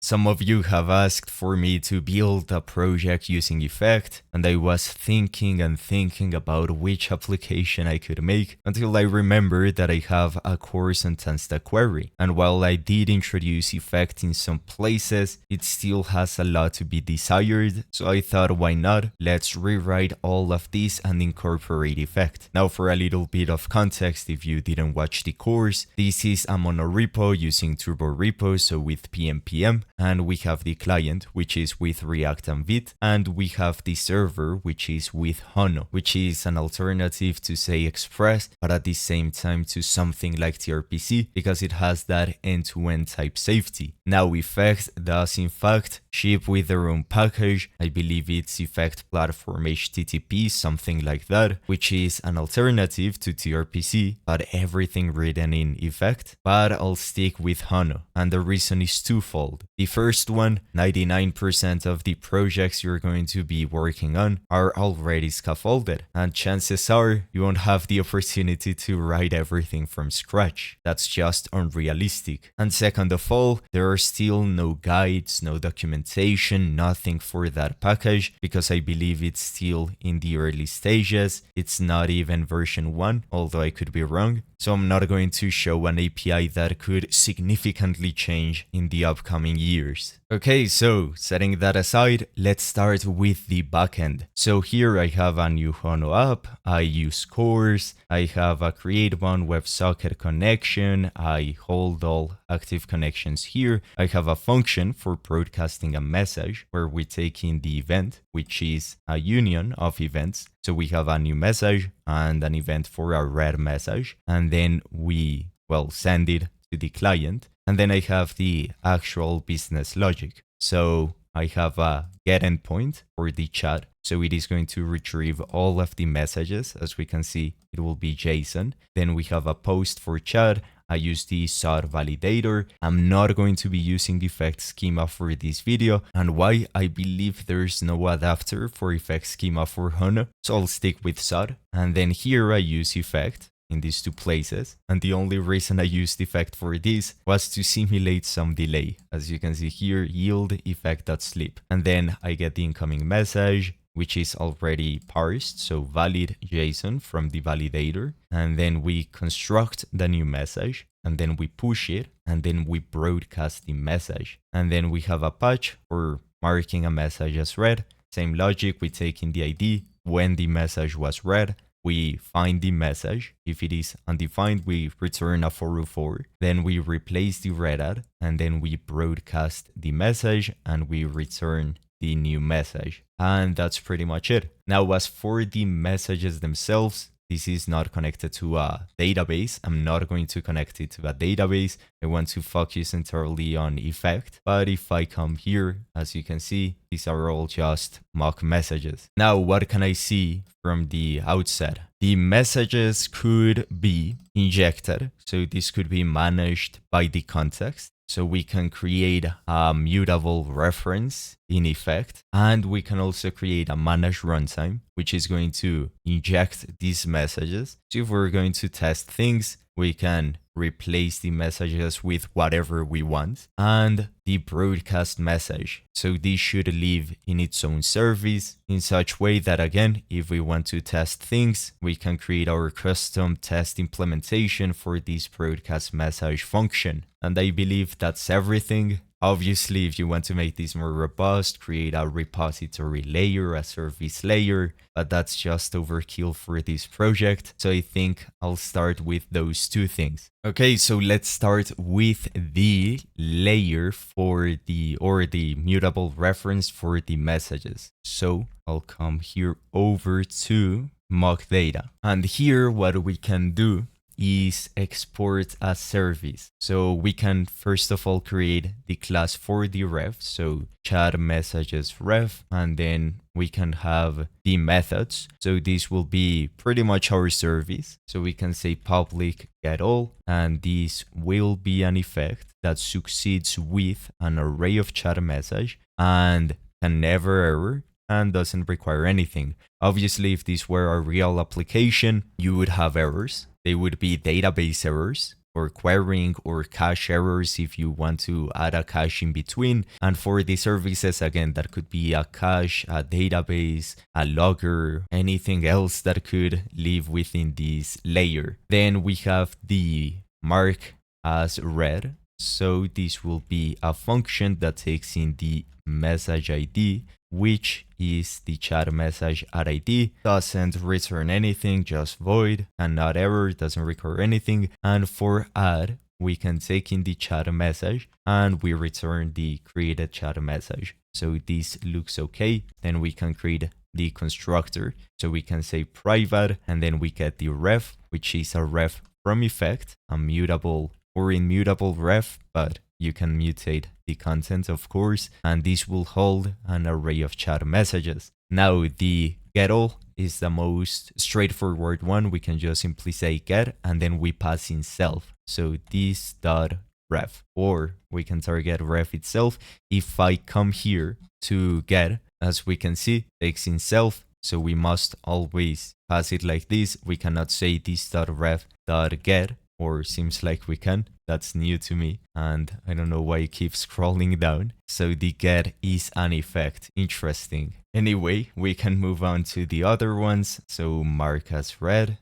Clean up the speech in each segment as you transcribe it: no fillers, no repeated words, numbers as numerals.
Some of you have asked for me to build a project using Effect, and I was thinking and thinking about which application I could make until I remembered that I have a course on Stack Query. And while I did introduce Effect in some places, it still has a lot to be desired, so I thought, why not? Let's rewrite all of this and incorporate Effect. Now, for a little bit of context, if you didn't watch the course, this is a monorepo using Turbo Repo, so with PNPM, and we have the client, which is with React and Vite, and we have the server, which is with Hono, which is an alternative to, say, Express, but at the same time to something like TRPC, because it has that end-to-end type safety. Now, Effect does in fact ship with their own package. I believe it's Effect Platform HTTP, something like that, which is an alternative to TRPC, but everything written in Effect. But I'll stick with Hono, and the reason is twofold. The first one, 99% of the projects you're going to be working on are already scaffolded, and chances are you won't have the opportunity to write everything from scratch. That's just unrealistic. And second of all, there are still no guides, no documentation, nothing for that package, because I believe it's still in the early stages. It's not even version 1, although I could be wrong. So I'm not going to show an API that could significantly change in the upcoming years. Okay, so setting that aside, let's start with the backend. So here I have a new Hono app, I use cores, I have a create one WebSocket connection, I hold all active connections here, I have a function for broadcasting a message where we take in the event, which is a union of events. So we have a new message and an event for a read message, and then we, send it to the client. And then I have the actual business logic. So I have a get endpoint for the chat. So it is going to retrieve all of the messages. As we can see, it will be JSON. Then we have a post for chat. I use the SOD validator. I'm not going to be using the effect schema for this video. And why? I believe there's no adapter for effect schema for Hono. So I'll stick with SOD. And then here I use effect in these two places. And the only reason I used effect for this was to simulate some delay. As you can see here, yield effect.sleep. And then I get the incoming message, which is already parsed, so valid JSON from the validator. And then we construct the new message, and then we push it, and then we broadcast the message. And then we have a patch for marking a message as read. Same logic, we take in the ID when the message was read. We find the message. If it is undefined, we return a 404. Then we replace the read add, and then we broadcast the message, and we return the new message. And that's pretty much it. Now, as for the messages themselves, this is not connected to a database. I'm not going to connect it to a database. I want to focus entirely on effect. But if I come here, as you can see, these are all just mock messages. Now, what can I see from the outset? The messages could be injected. So this could be managed by the context. So we can create a mutable reference in effect, and we can also create a manage runtime, which is going to inject these messages. So if we're going to test things, we can replace the messages with whatever we want, and the broadcast message. So this should live in its own service in such way that, again, if we want to test things, we can create our custom test implementation for this broadcast message function. And I believe that's everything. Obviously, if you want to make this more robust, create a repository layer, a service layer, but that's just overkill for this project. So I think I'll start with those two things. Okay, so let's start with the layer for the mutable reference for the messages. So I'll come here over to mock data. And here what we can do is export a service. So we can first of all create the class for the ref, so chat messages ref, and then we can have the methods. So this will be pretty much our service. So we can say public get all, and this will be an effect that succeeds with an array of chat message and can never error and doesn't require anything. Obviously, if this were a real application, you would have errors. They would be database errors. or querying or cache errors if you want to add a cache in between. And for the services, again, that could be a cache, a database, a logger, anything else that could live within this layer. Then we have the mark as read. So this will be a function that takes in the message ID, which is the chat message at ID, doesn't return anything, just void, and not error, doesn't record anything. And for add, we can take in the chat message and we return the created chat message. So this looks okay. Then we can create the constructor. So we can say private, and then we get the ref, which is a ref from effect, a mutable or immutable ref, but you can mutate the content, of course, and this will hold an array of chat messages. Now, the get all is the most straightforward one. We can just simply say get, and then we pass in self. So this dot ref, or we can target ref itself. If I come here to get, as we can see, takes in self, so we must always pass it like this. We cannot say this dot ref dot get, or seems like we can. That's new to me, and I don't know why it keeps scrolling down. So the get is an effect. Interesting. Anyway, we can move on to the other ones. So mark as read.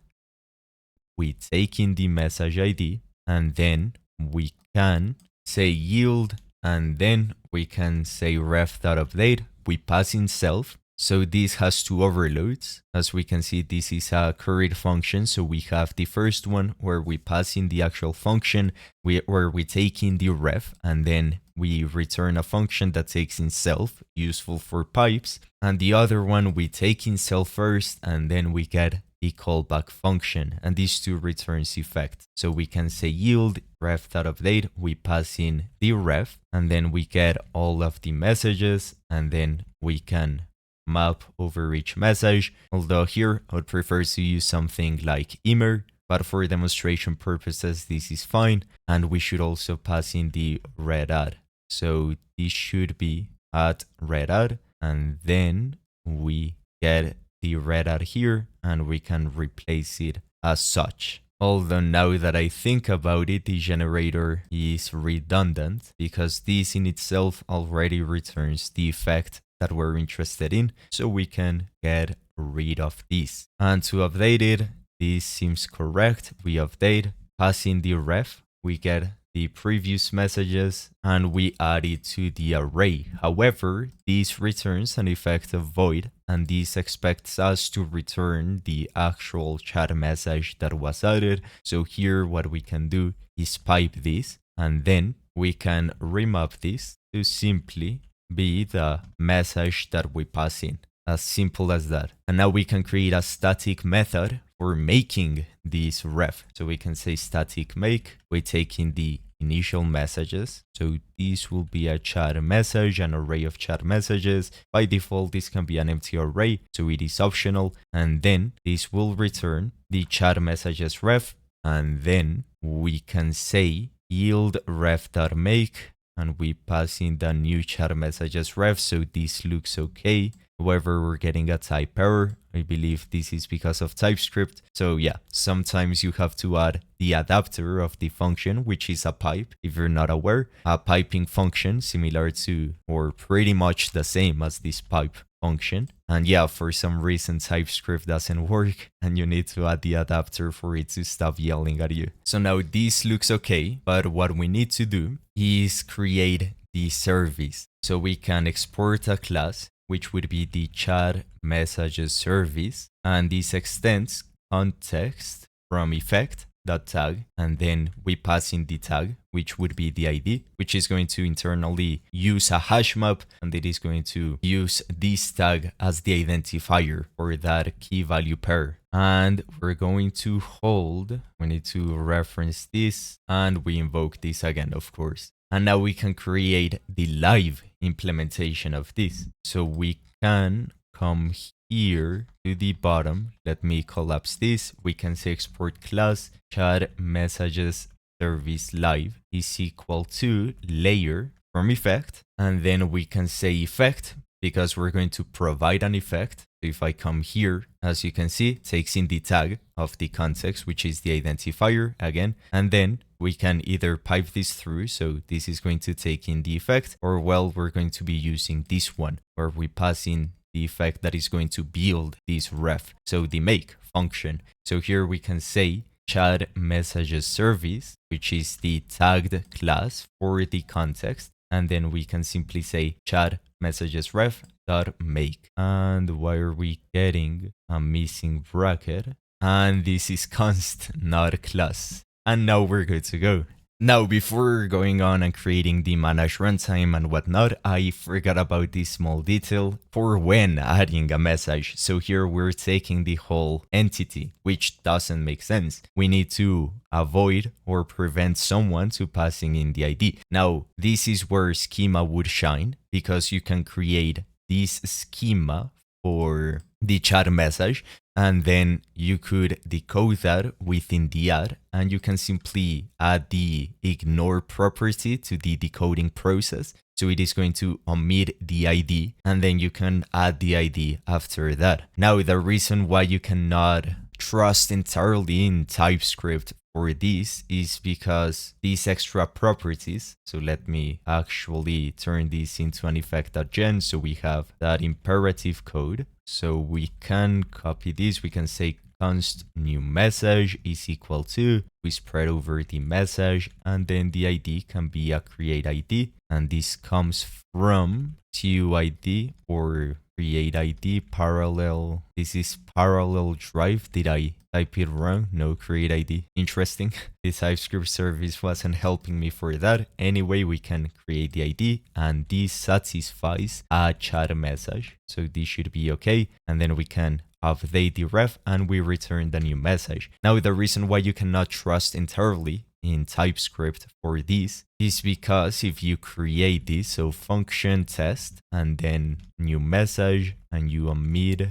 We take in the message ID, and then we can say yield, and then we can say ref.update. We pass in self. So this has two overloads. As we can see, this is a curried function. So we have the first one where we pass in the actual function, where we take in the ref, and then we return a function that takes in self, useful for pipes. And the other one, we take in self first, and then we get the callback function. And these two returns effect. So we can say yield ref.update. We pass in the ref, and then we get all of the messages, and then we can map over each message, although here I would prefer to use something like immer, but for demonstration purposes this is fine. And we should also pass in the read add. So this should be at read add, and then we get the read add here and we can replace it as such. Although now that I think about it, the generator is redundant because this in itself already returns the effect that we're interested in, so we can get rid of this. And to update it, this seems correct. We update, pass in the ref, we get the previous messages, and we add it to the array. However, this returns an effect of void, and this expects us to return the actual chat message that was added. So here what we can do is pipe this, and then we can remap this to simply be the message that we pass in. As simple as that. And now we can create a static method for making this ref. So we can say static make. We take in the initial messages. So this will be a chat message, an array of chat messages. By default, this can be an empty array, so it is optional. And then this will return the chat messages ref. And then we can say yield ref.make, and we pass in the new chat messages ref. So this looks okay. However, we're getting a type error. I believe this is because of TypeScript. So yeah, sometimes you have to add the adapter of the function, which is a pipe. If you're not aware, a piping function similar to, or pretty much the same as this pipe function. And yeah, for some reason TypeScript doesn't work and you need to add the adapter for it to stop yelling at you. So now this looks okay, but what we need to do is create the service. So we can export a class, which would be the chat messages service, and this extends context from effect.tag, and then we pass in the tag, which would be the ID, which is going to internally use a hash map, and it is going to use this tag as the identifier for that key value pair. And we're going to hold, we need to reference this, and we invoke this again, of course. And now we can create the live implementation of this. So we can come here to the bottom. Let me collapse this. We can say export class chat messages service live is equal to layer from effect. And then we can say effect, because we're going to provide an effect. So if I come here, as you can see, it takes in the tag of the context, which is the identifier again, and then we can either pipe this through, so this is going to take in the effect, or well, we're going to be using this one, where we pass in the effect that is going to build this ref, so the make function. So here we can say chat messages service, which is the tagged class for the context, and then we can simply say chat messages ref dot make. And why are we getting a missing bracket? And this is const, not class. And now we're good to go. Now, before going on and creating the manage runtime and whatnot, I forgot about this small detail for when adding a message. So here we're taking the whole entity, which doesn't make sense. We need to avoid or prevent someone to passing in the ID. Now, this is where schema would shine, because you can create this schema for the chat message, and then you could decode that within the add, and you can simply add the ignore property to the decoding process. So it is going to omit the ID, and then you can add the ID after that. Now, the reason why you cannot trust entirely in TypeScript for this is because these extra properties, so let me actually turn this into an effect.gen, so we have that imperative code. So we can copy this, we can say const new message is equal to, we spread over the message, and then the ID can be a create ID, and this comes from TUID or create ID parallel. This is parallel drive. Did I type it wrong? No, create ID. Interesting. The TypeScript service wasn't helping me for that. Anyway, we can create the ID, and this satisfies a chat message. So this should be okay. And then we can update the ref and we return the new message. Now, the reason why you cannot trust entirely in TypeScript for this is because if you create this, so function test and then new message, and you omit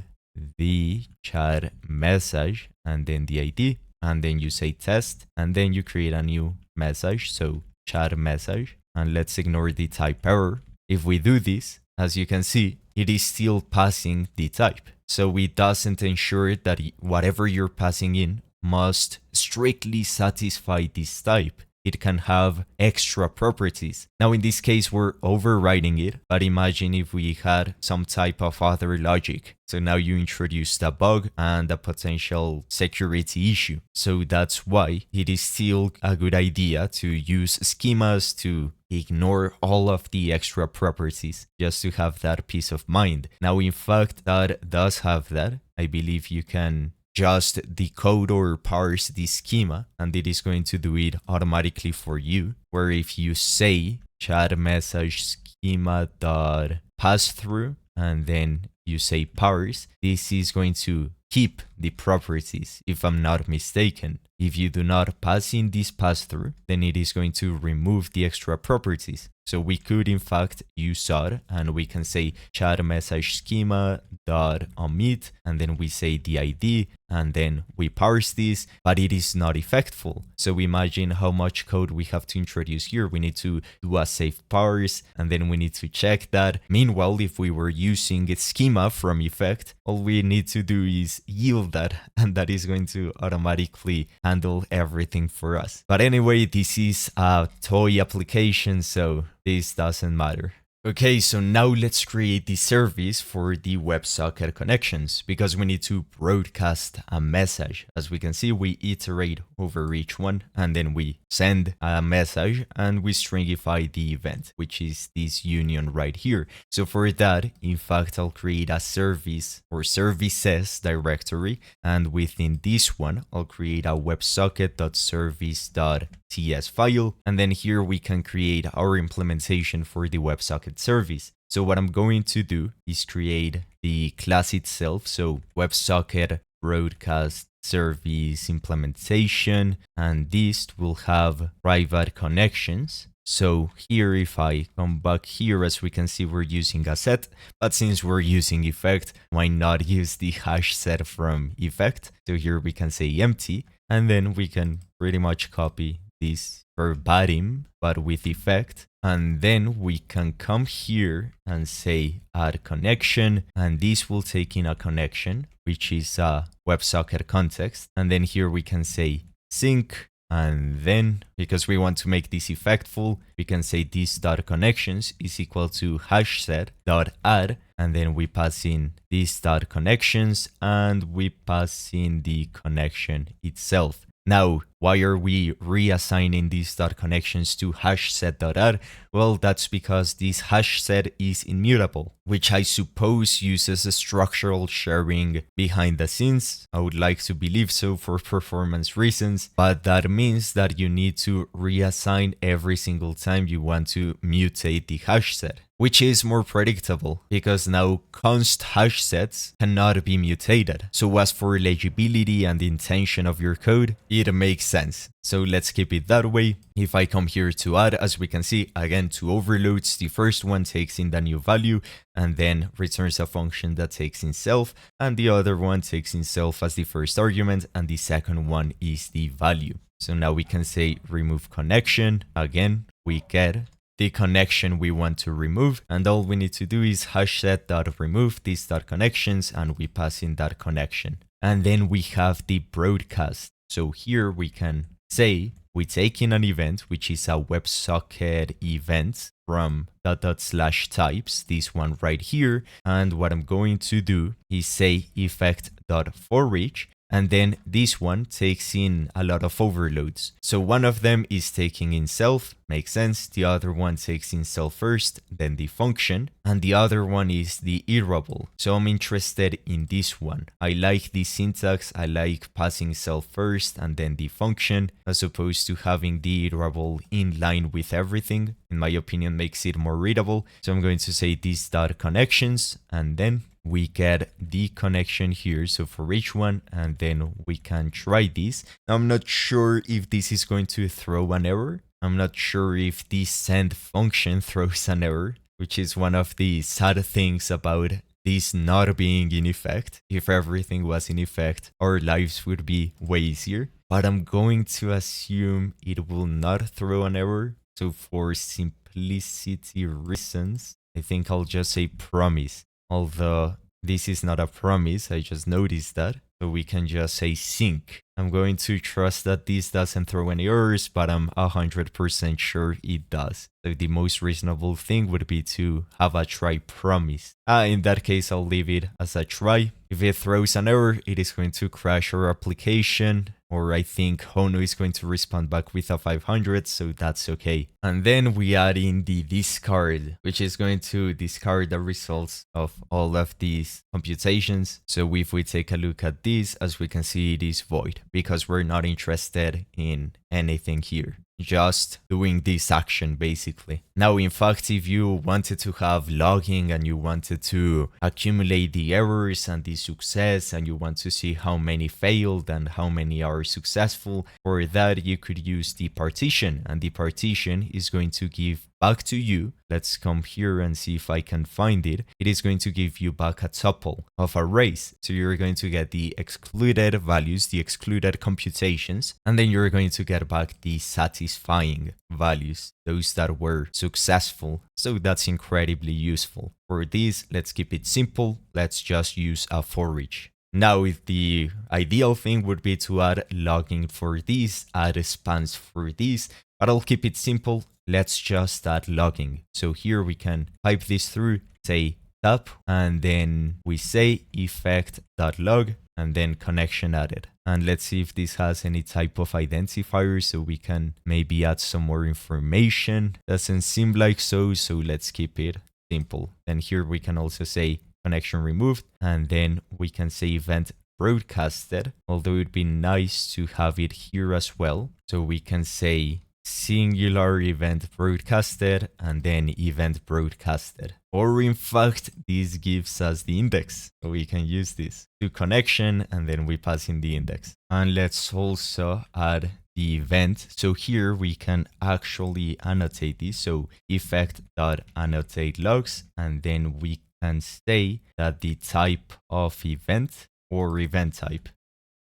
the chat message and then the ID, and then you say test, and then you create a new message, so chat message, and let's ignore the type error. If we do this, as you can see, it is still passing the type. So it doesn't ensure that whatever you're passing in must strictly satisfy this type. It can have extra properties. Now, in this case, we're overriding it, but imagine if we had some type of other logic. So now you introduced a bug and a potential security issue. So that's why it is still a good idea to use schemas to ignore all of the extra properties, just to have that peace of mind. Now, in fact, that does have that. I believe you can just decode or parse the schema, and it is going to do it automatically for you, where if you say chat message schema dot pass through and then you say parse, this is going to keep the properties, if I'm not mistaken. If you do not pass in this pass through, then it is going to remove the extra properties. So we could in fact use that, and we can say chat message schema dot omit, and then we say the ID, and then we parse this, but it is not effectful. So imagine how much code we have to introduce here. We need to do a safe parse, and then we need to check that. Meanwhile, if we were using a schema from effect, all we need to do is yield that, and that is going to automatically handle everything for us. But anyway, this is a toy application, so this doesn't matter. Okay, so now let's create the service for the WebSocket connections, because we need to broadcast a message. As we can see, we iterate over each one, and then we send a message and we stringify the event, which is this union right here. So for that, in fact, I'll create a service or services directory, and within this one, I'll create a websocket.service.ts file, and then here we can create our implementation for the WebSocket service. So what I'm going to do is create the class itself, so WebSocket broadcast service implementation, and this will have private connections. So here, if I come back here, as we can see, we're using a set, but since we're using effect, why not use the hash set from effect? So here we can say empty, and then we can pretty much copy this verbatim, but with effect. And then we can come here and say add connection, and this will take in a connection, which is a WebSocket context. And then here we can say sync. And then, because we want to make this effectful, we can say this dot connections is equal to hash set dot add, and then we pass in this dot connections and we pass in the connection itself. Now, why are we reassigning these dot connections to hash set dot add? Well, that's because this hash set is immutable, which I suppose uses a structural sharing behind the scenes. I would like to believe so for performance reasons, but that means that you need to reassign every single time you want to mutate the hash set, which is more predictable because now const hash sets cannot be mutated. So as for legibility and the intention of your code, it makes sense. So let's keep it that way. If I come here to add, as we can see, again, two overloads. The first one takes in the new value and then returns a function that takes in self, and the other one takes in self as the first argument, and the second one is the value. So now we can say remove connection. Again, we get the connection we want to remove, and all we need to do is hash set dot remove this dot connections, and we pass in that connection. And then we have the broadcast. So here we can say we take in an event, which is a WebSocket event from /types, this one right here. And what I'm going to do is say effect.forEach. And then this one takes in a lot of overloads. So one of them is taking in self, makes sense. The other one takes in self first, then the function, and the other one is the iterable. So I'm interested in this one. I like the syntax. I like passing self first and then the function, as opposed to having the iterable in line with everything. In my opinion, makes it more readable. So I'm going to say this dot connections, and then we get the connection here, so for each one, and then we can try this. I'm not sure if this is going to throw an error. I'm not sure if the send function throws an error, which is one of the sad things about this not being in effect. If everything was in effect, our lives would be way easier. But I'm going to assume it will not throw an error. So for simplicity reasons, I think I'll just say promise. Although this is not a promise, I just noticed that. So we can just say sync. I'm going to trust that this doesn't throw any errors, but I'm 100% sure it does. So the most reasonable thing would be to have a try promise. In that case, I'll leave it as a try. If it throws an error, it is going to crash our application. Or I think Hono is going to respond back with a 500, so that's okay. And then we add in the discard, which is going to discard the results of all of these computations. So if we take a look at this, as we can see, it is void because we're not interested in anything here. Just doing this action basically. Now, in fact, if you wanted to have logging and you wanted to accumulate the errors and the success and you want to see how many failed and how many are successful, for that you could use the partition, and the partition is going to give back to you. Let's come here and see if I can find it. It is going to give you back a tuple of arrays. So you're going to get the excluded values, the excluded computations, and then you're going to get back the satisfying values, those that were successful. So that's incredibly useful. For this, let's keep it simple. Let's just use a for each. Now, if the ideal thing would be to add logging for this, add spans for this, but I'll keep it simple. Let's just add logging. So here we can pipe this through, say tap, and then we say effect.log, and then connection added. And let's see if this has any type of identifier, so we can maybe add some more information. Doesn't seem like so let's keep it simple. And here we can also say connection removed, and then we can say event broadcasted, although it'd be nice to have it here as well. So we can say singular event broadcasted and then event broadcasted. Or in fact, this gives us the index. So we can use this to connection and then we pass in the index. And let's also add the event. So here we can actually annotate this. So effect.annotate logs, and then we can say that the type of event or event type.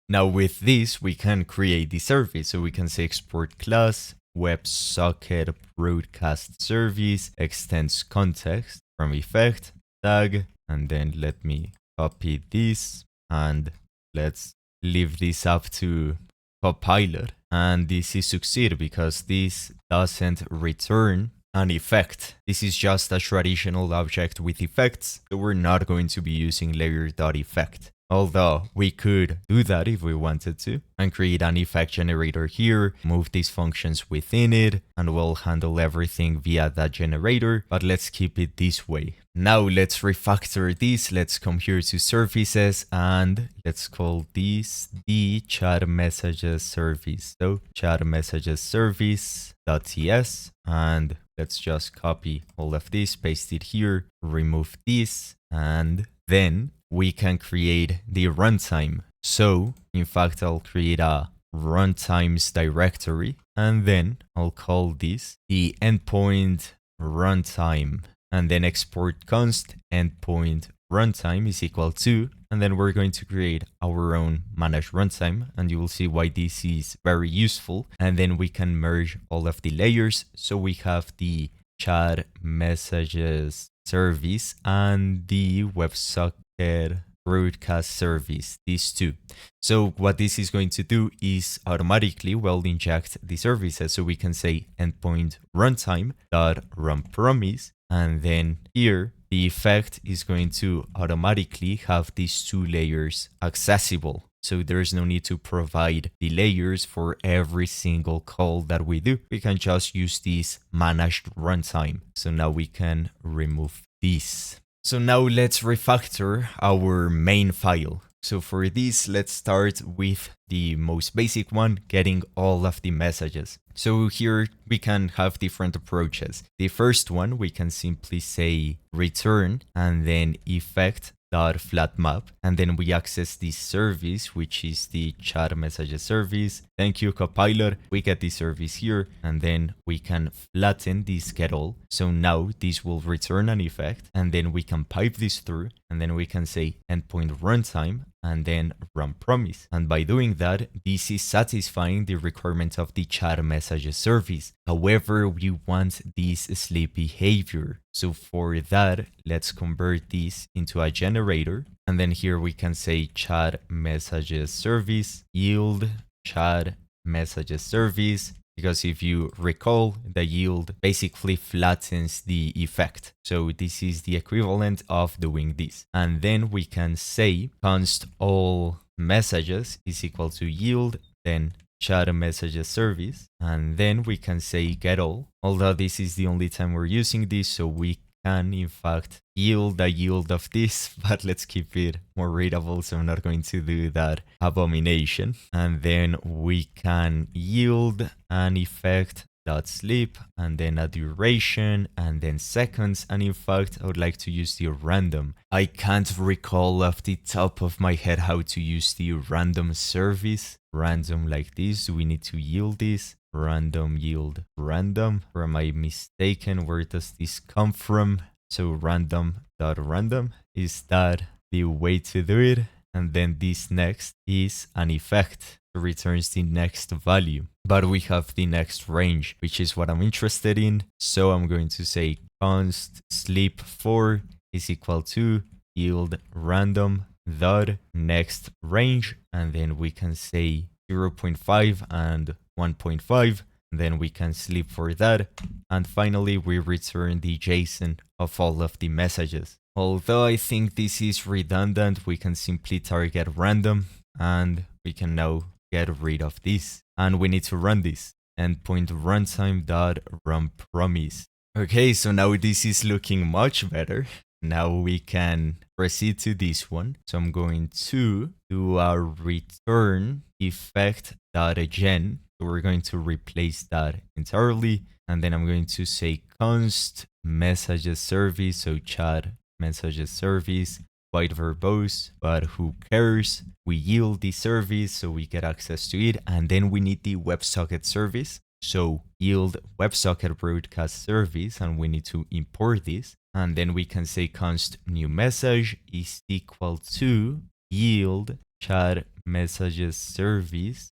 Now with this, we can create the service. So we can say export class, WebSocket broadcast service extends context from effect tag, and then let me copy this and let's leave this up to Copilot. And this is succeed because this doesn't return an effect. This is just a traditional object with effects, so we're not going to be using layer.effect. Although we could do that if we wanted to and create an effect generator here, move these functions within it, and we'll handle everything via that generator, but let's keep it this way. Now let's refactor this. Let's come here to services and let's call this the chat messages service. So chat messages service.ts, and let's just copy all of this, paste it here, remove this, and then we can create the runtime. So in fact, I'll create a runtimes directory, and then I'll call this the endpoint runtime, and then export const endpoint runtime is equal to, and then we're going to create our own managed runtime, and you will see why this is very useful. And then we can merge all of the layers. So we have the chat messages service and the WebSocket broadcast service, these two. So what this is going to do is automatically inject the services. So we can say endpoint runtime dot run promise, and then here the effect is going to automatically have these two layers accessible. So there's no need to provide the layers for every single call that we do. We can just use this managed runtime. So now we can remove this. So now let's refactor our main file. So for this, let's start with the most basic one, getting all of the messages. So here we can have different approaches. The first one, we can simply say return and then effect.flatMap, and then we access this service, which is the chat messages service. Thank you, Copilot. We get the service here, and then we can flatten this getAll. So now this will return an effect, and then we can pipe this through, and then we can say endpoint runtime and then run promise. And by doing that, this is satisfying the requirement of the chat messages service. However, we want this sleep behavior. So for that, let's convert this into a generator. And then here we can say chat messages service yield chat messages service, because if you recall, the yield basically flattens the effect. So this is the equivalent of doing this. And then we can say const all messages is equal to yield, then chat messages service, and then we can say get all. Although this is the only time we're using this, so we can in fact yield the yield of this, but let's keep it more readable, so I'm not going to do that abomination. And then we can yield an effect dot sleep, and then a duration, and then seconds. And in fact, I would like to use the random. I can't recall off the top of my head how to use the random service. Random like this. Do we need to yield this? Random yield random. Or am I mistaken? Where does this come from? So random.random, is that the way to do it? And then this next is an effect. It returns the next value. But we have the next range, which is what I'm interested in. So I'm going to say const sleep 4 is equal to yield random dot next range, and then we can say 0.5 and 1.5, and then we can sleep for that. And finally, we return the JSON of all of the messages. Although I think this is redundant, we can simply target random, and we can now get rid of this. And we need to run this. Endpoint runtime dot run promise. Okay, so now this is looking much better. Now we can proceed to this one. So I'm going to do a return effect.gen. So we're going to replace that entirely. And then I'm going to say const messages service. So chat messages service, quite verbose, but who cares? We yield the service so we get access to it. And then we need the WebSocket service. So yield WebSocket broadcast service, and we need to import this. And then we can say const new message is equal to yield chat messages service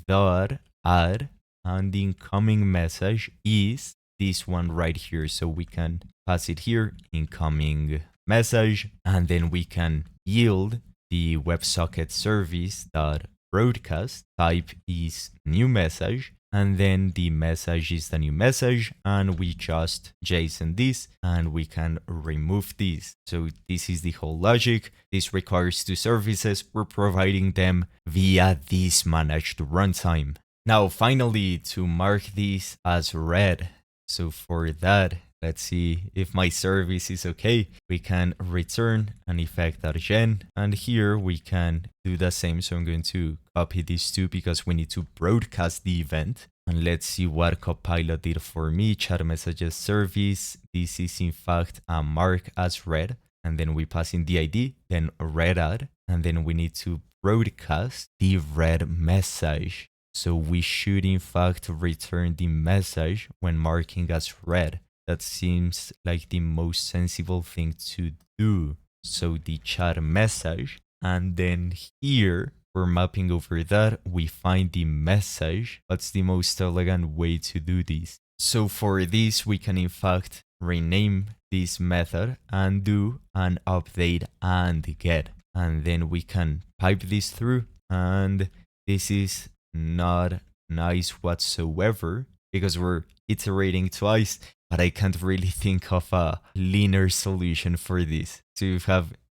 dot add, and the incoming message is this one right here. So we can pass it here, incoming message, and then we can yield the WebSocket service dot broadcast. Type is new message, and then the message is the new message, and we just JSON this, and we can remove this. So this is the whole logic. This requires two services. We're providing them via this managed runtime. Now, finally, to mark this as red. So for that, let's see if my service is okay. We can return an effect.gen, and here we can do the same. So I'm going to copy these two because we need to broadcast the event. And let's see what Copilot did for me. Chat messages service. This is in fact a mark as red. And then we pass in the ID, then red add, and then we need to broadcast the red message. So we should in fact return the message when marking as red. That seems like the most sensible thing to do. So the chat message, and then here we're mapping over that, we find the message. That's the most elegant way to do this. So for this, we can in fact rename this method and do an update and get. And then we can pipe this through, and this is not nice whatsoever because we're iterating twice, but I can't really think of a leaner solution for this. Do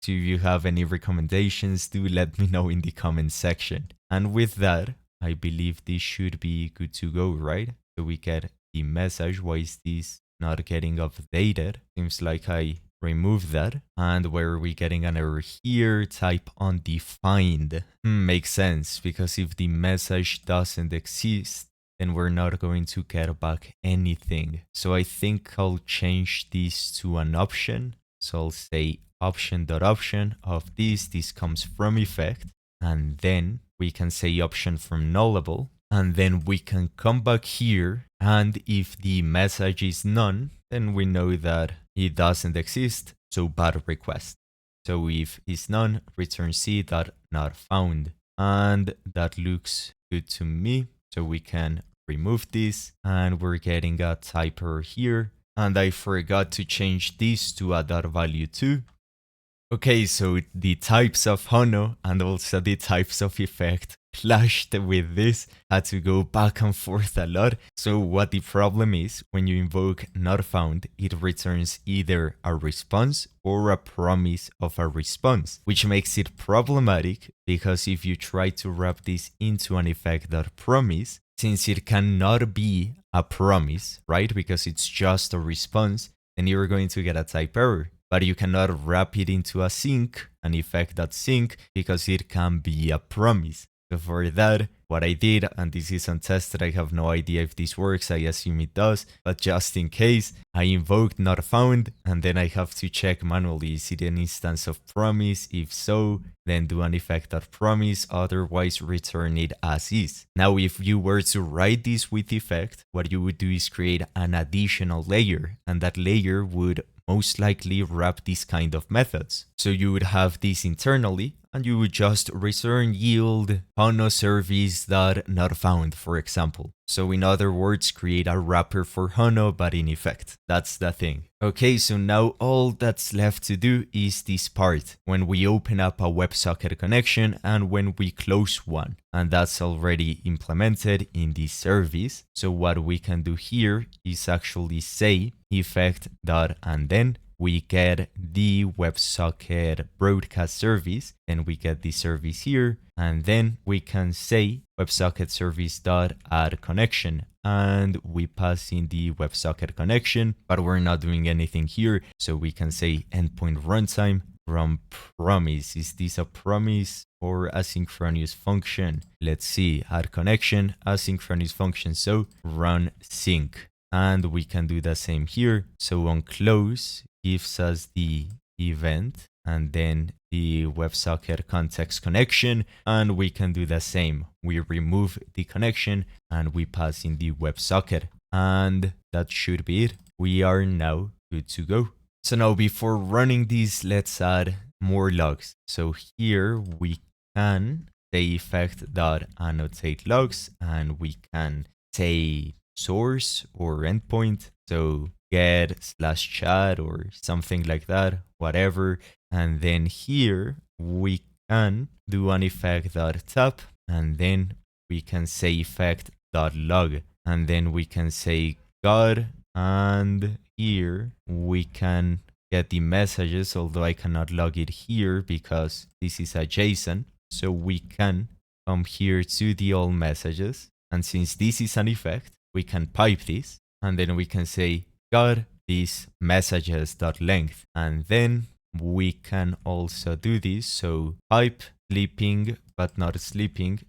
you have any recommendations? Do let me know in the comment section. And with that, I believe this should be good to go, right? So we get the message. Why is this not getting updated? Seems like I remove that. And where are we getting an error here? Type undefined. Makes sense, because if the message doesn't exist, then we're not going to get back anything. So I think I'll change this to an option. So I'll say option.option of this. This comes from effect. And then we can say option from nullable. And then we can come back here. And if the message is none, then we know that it doesn't exist, so bad request. So if it's none, return C dot not found. And that looks good to me. So we can remove this, and we're getting a type error here. And I forgot to change this to a .value too. Okay, so the types of Hono and also the types of effect clashed with this, had to go back and forth a lot. So what the problem is, when you invoke not found, it returns either a response or a promise of a response, which makes it problematic because if you try to wrap this into an effect.promise, since it cannot be a promise, right? Because it's just a response, then you're going to get a type error. But you cannot wrap it into a sync, an effect.sync, because it can be a promise. So for that, what I did, and this is untested, I have no idea if this works, I assume it does, but just in case, I invoked not found, and then I have to check manually, is it an instance of promise? If so, then do an effect.promise, otherwise return it as is. Now, if you were to write this with effect, what you would do is create an additional layer, and that layer would most likely wrap these kind of methods. So you would have this internally, and you would just return yield Hono service dot not found, for example. So in other words, create a wrapper for Hono, but in effect. That's the thing. Okay, so now all that's left to do is this part, when we open up a WebSocket connection and when we close one. And that's already implemented in this service. So what we can do here is actually say effect dot and then we get the WebSocket broadcast service, and we get the service here, and then we can say WebSocket service dot add connection, and we pass in the WebSocket connection, but we're not doing anything here, so we can say endpoint runtime from promise. Is this a promise or asynchronous function? Let's see, add connection, asynchronous function, so run sync. And we can do the same here. So on close gives us the event and then the WebSocket context connection, and we can do the same. We remove the connection and we pass in the WebSocket, and that should be it. We are now good to go. So now before running this, let's add more logs. So here we can say effect.annotate logs, and we can say source or endpoint. So get/chat or something like that, whatever. And then here we can do an effect.tap, and then we can say effect.log, and then we can say God, and here we can get the messages, although I cannot log it here because this is a JSON. So we can come here to the all messages, and since this is an effect, we can pipe this, and then we can say got these messages.length, and then we can also do this. So pipe sleeping but not sleeping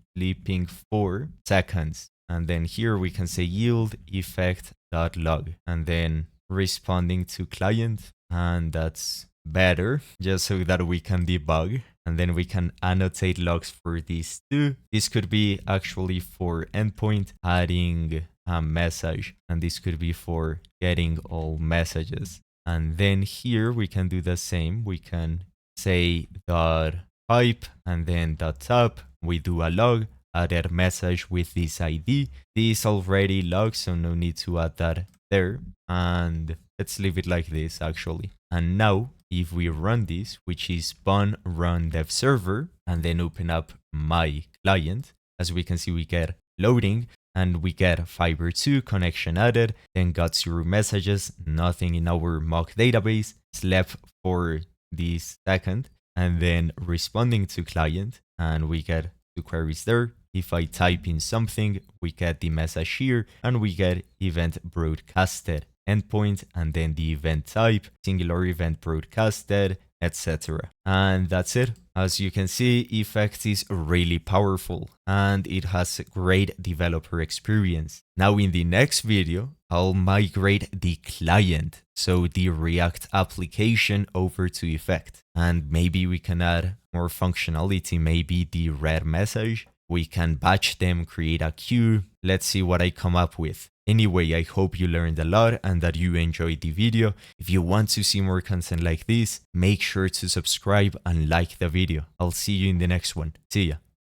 4 seconds, and then here we can say yield effect.log, and then responding to client, and that's better, just so that we can debug. And then we can annotate logs for these too. This could be actually for endpoint adding a message, and this could be for getting all messages. And then here we can do the same. We can say dot pipe and then dot tap. We do a log, add a message with this ID. This already logged, so no need to add that there. And let's leave it like this actually. And now if we run this, which is spawn run dev server, and then open up my client, as we can see, we get loading and we get fiber 2 connection added, then got 0 messages, nothing in our mock database, slept for this second, and then responding to client, and we get 2 queries there. If I type in something, we get the message here, and we get event broadcasted endpoint, and then the event type, singular event broadcasted, etc. And that's it. As you can see, Effect is really powerful and it has great developer experience. Now in the next video, I'll migrate the client, so the React application, over to Effect. And maybe we can add more functionality, maybe the red message. We can batch them, create a queue. Let's see what I come up with. Anyway, I hope you learned a lot and that you enjoyed the video. If you want to see more content like this, make sure to subscribe and like the video. I'll see you in the next one. See ya.